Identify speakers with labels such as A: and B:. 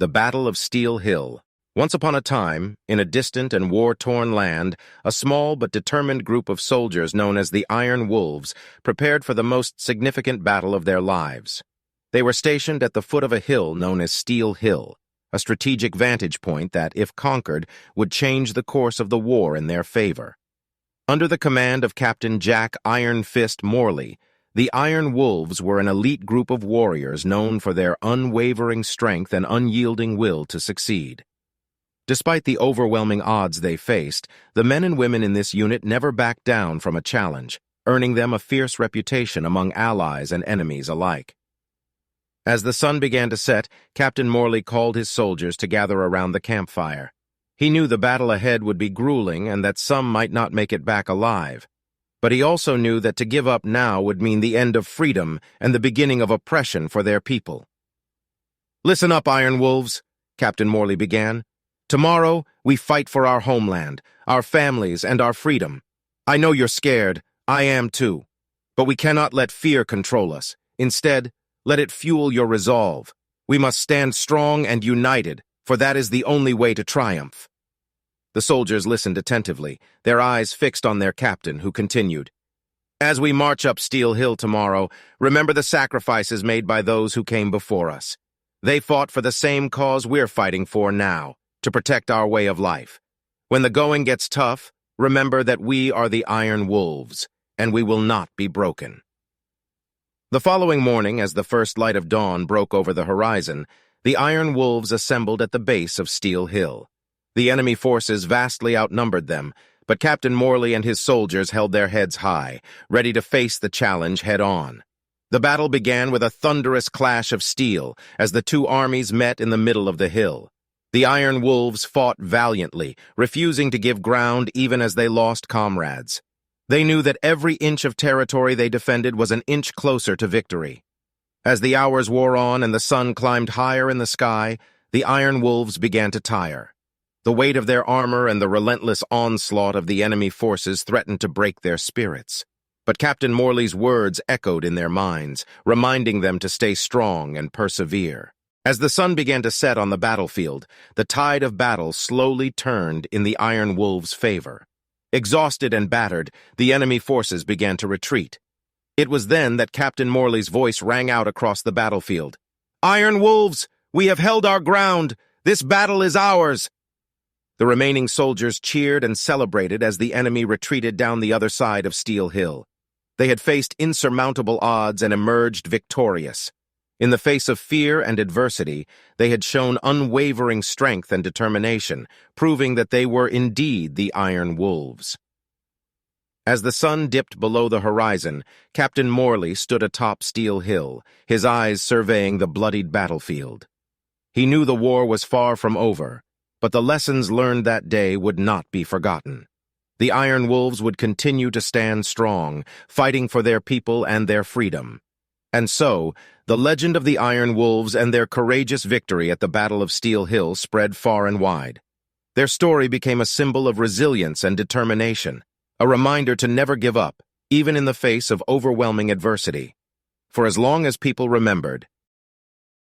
A: The Battle of Steel Hill. Once upon a time, in a distant and war-torn land, a small but determined group of soldiers known as the Iron Wolves prepared for the most significant battle of their lives. They were stationed at the foot of a hill known as Steel Hill, a strategic vantage point that, if conquered, would change the course of the war in their favor. Under the command of Captain Jack Iron Fist Morley, the Iron Wolves were an elite group of warriors known for their unwavering strength and unyielding will to succeed. Despite the overwhelming odds they faced, the men and women in this unit never backed down from a challenge, earning them a fierce reputation among allies and enemies alike. As the sun began to set, Captain Morley called his soldiers to gather around the campfire. He knew the battle ahead would be grueling and that some might not make it back alive. But he also knew that to give up now would mean the end of freedom and the beginning of oppression for their people. "Listen up, Iron Wolves," Captain Morley began. "Tomorrow, we fight for our homeland, our families, and our freedom. I know you're scared. I am too. But we cannot let fear control us. Instead, let it fuel your resolve. We must stand strong and united, for that is the only way to triumph." The soldiers listened attentively, their eyes fixed on their captain, who continued, "As we march up Steel Hill tomorrow, remember the sacrifices made by those who came before us. They fought for the same cause we're fighting for now, to protect our way of life. When the going gets tough, remember that we are the Iron Wolves, and we will not be broken." The following morning, as the first light of dawn broke over the horizon, the Iron Wolves assembled at the base of Steel Hill. The enemy forces vastly outnumbered them, but Captain Morley and his soldiers held their heads high, ready to face the challenge head-on. The battle began with a thunderous clash of steel as the two armies met in the middle of the hill. The Iron Wolves fought valiantly, refusing to give ground even as they lost comrades. They knew that every inch of territory they defended was an inch closer to victory. As the hours wore on and the sun climbed higher in the sky, the Iron Wolves began to tire. The weight of their armor and the relentless onslaught of the enemy forces threatened to break their spirits. But Captain Morley's words echoed in their minds, reminding them to stay strong and persevere. As the sun began to set on the battlefield, the tide of battle slowly turned in the Iron Wolves' favor. Exhausted and battered, the enemy forces began to retreat. It was then that Captain Morley's voice rang out across the battlefield. "Iron Wolves, we have held our ground! This battle is ours!" The remaining soldiers cheered and celebrated as the enemy retreated down the other side of Steel Hill. They had faced insurmountable odds and emerged victorious. In the face of fear and adversity, they had shown unwavering strength and determination, proving that they were indeed the Iron Wolves. As the sun dipped below the horizon, Captain Morley stood atop Steel Hill, his eyes surveying the bloodied battlefield. He knew the war was far from over, but the lessons learned that day would not be forgotten. The Iron Wolves would continue to stand strong, fighting for their people and their freedom. And so, the legend of the Iron Wolves and their courageous victory at the Battle of Steel Hill spread far and wide. Their story became a symbol of resilience and determination, a reminder to never give up, even in the face of overwhelming adversity. For as long as people remembered,